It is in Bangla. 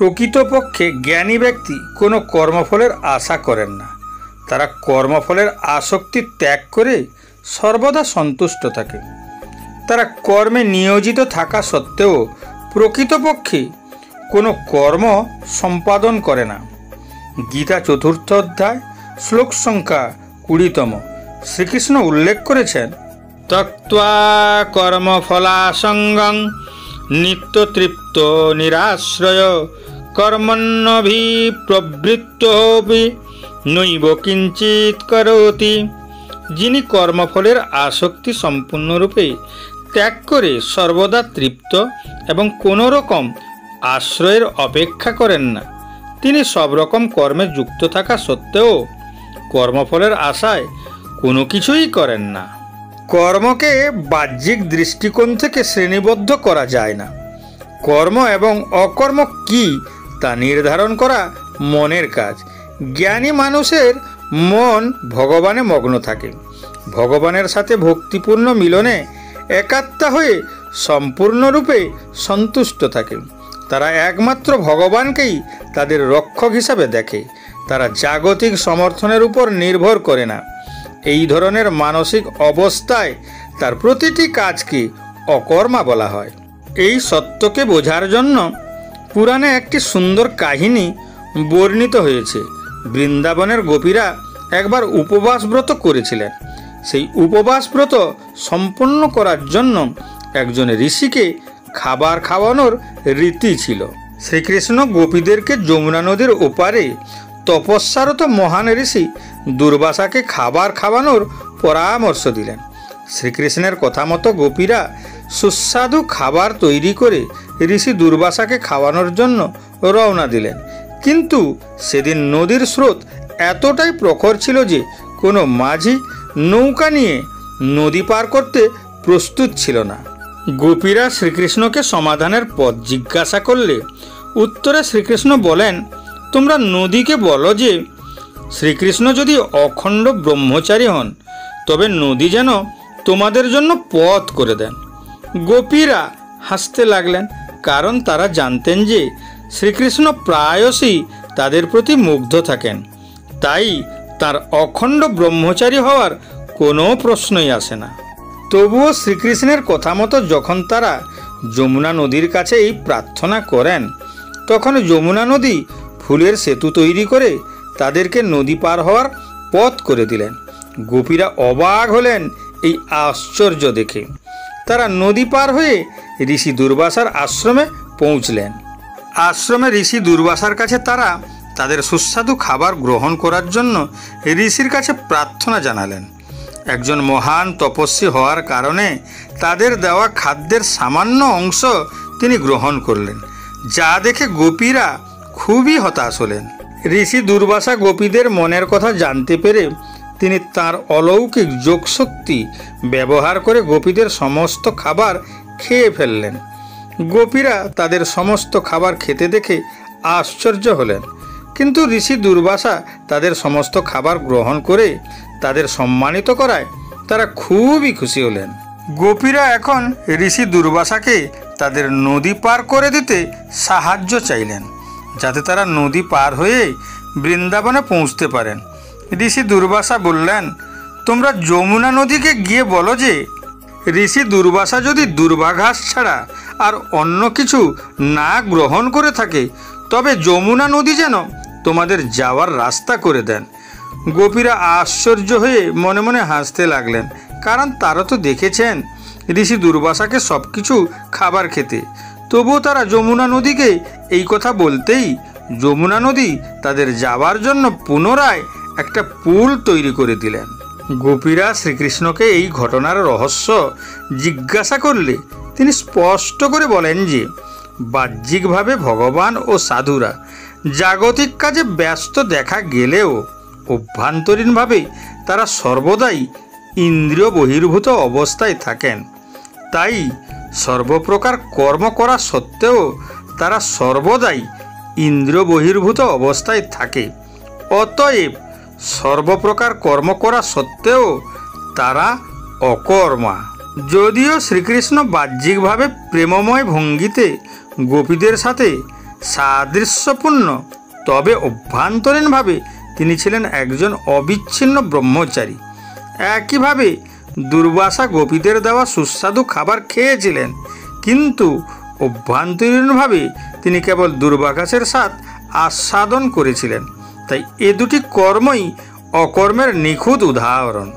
প্রকৃতপক্ষে জ্ঞানী ব্যক্তি কোনো কর্মফলের আশা করেন না। তারা কর্মফলের আসক্তি ত্যাগ করে সর্বদা সন্তুষ্ট থাকে। তারা কর্মে নিয়োজিত থাকা সত্ত্বেও প্রকৃতপক্ষে কোনো কর্ম সম্পাদন করে না। গীতা 4th অধ্যায় শ্লোক সংখ্যা 20তম শ্রীকৃষ্ণ উল্লেখ করেছেন, ত্যক্ত্বা কর্মফলাসঙ্গং নিত্যতৃপ্ত নিরাশ্রয় কর্মণ্যভিপ্রবৃত্তোপি নৈব কিঞ্চিৎ করোতি। যিনি কর্মফলের আসক্তি সম্পূর্ণরূপে ত্যাগ করে সর্বদা তৃপ্ত এবং কোনো রকম আশ্রয়ের অপেক্ষা করেন না, তিনি সব রকম কর্মে যুক্ত থাকা সত্ত্বেও কর্মফলের আশায় কোনো কিছুই করেন না। কর্মকে বাহ্যিক দৃষ্টিকোণ থেকে শ্রেণীবদ্ধ করা যায় না। কর্ম এবং অকর্ম কি তা নির্ধারণ করা মনের কাজ। জ্ঞানী মানুষের মন ভগবানে মগ্ন থাকে। ভগবানের সাথে ভক্তিপূর্ণ মিলনে একাত্মা হয়ে সম্পূর্ণরূপে সন্তুষ্ট থাকে। তারা একমাত্র ভগবানকেই তাদের রক্ষক হিসাবে দেখে। তারা জাগতিক সমর্থনের উপর নির্ভর করে না। এই ধরনের মানসিক অবস্থায় তার প্রতিটি কাজকে অকর্মা বলা হয়। এই সত্যকে বোঝার জন্য পুরাণে একটি সুন্দর কাহিনী বর্ণিত হয়েছে। বৃন্দাবনের গোপীরা একবার উপবাস ব্রত করেছিলেন। সেই উপবাস ব্রত সম্পন্ন করার জন্য একজন ঋষিকে খাবার খাওয়ানোর রীতি ছিল। শ্রীকৃষ্ণ গোপীদেরকে যমুনা নদীর ওপারে তপস্যারত মহান ঋষি দুর্বাসাকে খাবার খাওয়ানোর পরামর্শ দিলেন। শ্রীকৃষ্ণের কথা মতো গোপীরা সুস্বাদু খাবার তৈরি করে ঋষি দুর্বাসাকে খাওয়ানোর জন্য রওনা দিলেন। কিন্তু সেদিন নদীর স্রোত এতটাই প্রখর ছিল যে কোনো মাঝি নৌকা নিয়ে নদী পার করতে প্রস্তুত ছিল না। গোপীরা শ্রীকৃষ্ণকে সমাধানের পথ জিজ্ঞাসা করলে উত্তরে শ্রীকৃষ্ণ বলেন, তোমরা নদীকে বলো যে শ্রীকৃষ্ণ যদি অখণ্ড ব্রহ্মচারী হন তবে নদী যেন তোমাদের জন্য পথ করে দেন। গোপীরা হাসতে লাগলেন, কারণ তারা জানতেন যে শ্রীকৃষ্ণ প্রায়শই তাদের প্রতি মুগ্ধ থাকেন। তাই তার অখণ্ড ব্রহ্মচারী হওয়ার কোনো প্রশ্নই আসে না। তবুও শ্রীকৃষ্ণের কথা মতো যখন তারা যমুনা নদীর কাছে এই প্রার্থনা করেন, তখন যমুনা নদী ফুলের সেতু তৈরি করে তাদেরকে নদী পার হওয়ার পথ করে দিলেন। গোপীরা অবাক হলেন এই আশ্চর্য দেখে। তারা নদী পার হয়ে ঋষি দুর্বাসার আশ্রমে পৌঁছলেন। আশ্রমে ঋষি দুর্বাসার কাছে তারা তাদের সুস্বাদু খাবার গ্রহণ করার জন্য ঋষির কাছে প্রার্থনা জানালেন। একজন মহান তপস্বী হওয়ার কারণে তাদের দেওয়া খাদ্যের সামান্য অংশ তিনি গ্রহণ করলেন, যা দেখে গোপীরা খুবই হতাশ হলেন। ঋষি দুর্বাসা গোপীদের মনের কথা জানতে পেরে তিনি তাঁর অলৌকিক যোগশক্তি ব্যবহার করে গোপীদের সমস্ত খাবার খেয়ে ফেললেন। গোপীরা তাদের সমস্ত খাবার খেতে দেখে আশ্চর্য হলেন, কিন্তু ঋষি দুর্বাসা তাদের সমস্ত খাবার গ্রহণ করে তাদের সম্মানিত করায় তারা খুবই খুশি হলেন। গোপীরা এখন ঋষি দুর্বাসাকে তাদের নদী পার করে দিতে সাহায্য চাইলেন, যাতে তারা নদী পার হয়ে বৃন্দাবনে পৌঁছতে পারেন। ঋষি দুর্বাসা বললেন, তোমরা যমুনা নদীকে গিয়ে বলো যে ঋষি দুর্বাসা যদি দুর্বাঘাস ছাড়া আর অন্য কিছু না গ্রহণ করে থাকে তবে যমুনা নদী যেন তোমাদের যাওয়ার রাস্তা করে দেন। গোপীরা আশ্চর্য হয়ে মনে মনে হাসতে লাগলেন, কারণ তারা তো দেখেছেন ঋষি দুর্বাসাকে সব কিছু খাবার খেতে। তবুও তারা যমুনা নদীকে এই কথা বলতেই যমুনা নদী তাদের যাওয়ার জন্য পুনরায় একটা পুল তৈরি করে দিলেন। গোপীরা শ্রীকৃষ্ণকে এই ঘটনার রহস্য জিজ্ঞাসা করলে তিনি স্পষ্ট করে বলেন যে বাহ্যিকভাবে ভগবান ও সাধুরা জাগতিক কাজে ব্যস্ত দেখা গেলেও অভ্যন্তরীণভাবে তারা সর্বদাই ইন্দ্রিয় বহির্ভূত অবস্থায় থাকেন। তাই সর্বপ্রকার কর্ম করা সত্ত্বেও তারা সর্বদাই ইন্দ্রিয় বহির্ভূত অবস্থায় থাকে। অতএব সর্বপ্রকার কর্ম করা সত্ত্বেও তারা অকর্মা। যদিও শ্রীকৃষ্ণ বাহ্যিকভাবে প্রেমময় ভঙ্গিতে গোপীদের সাথে সাদৃশ্যপূর্ণ, তবে অভ্যন্তরীণভাবে তিনি ছিলেন একজন অবিচ্ছিন্ন ব্রহ্মচারী। একইভাবে দুর্বাসা গোপীদের দেওয়া সুস্বাদু খাবার খেয়েছিলেন, কিন্তু অভ্যন্তরীণভাবে তিনি কেবল দুর্বাঘাসের স্বাদ আস্বাদন করেছিলেন। তাই এ দুটি কর্মই অকর্মের নিখুঁত উদাহরণ।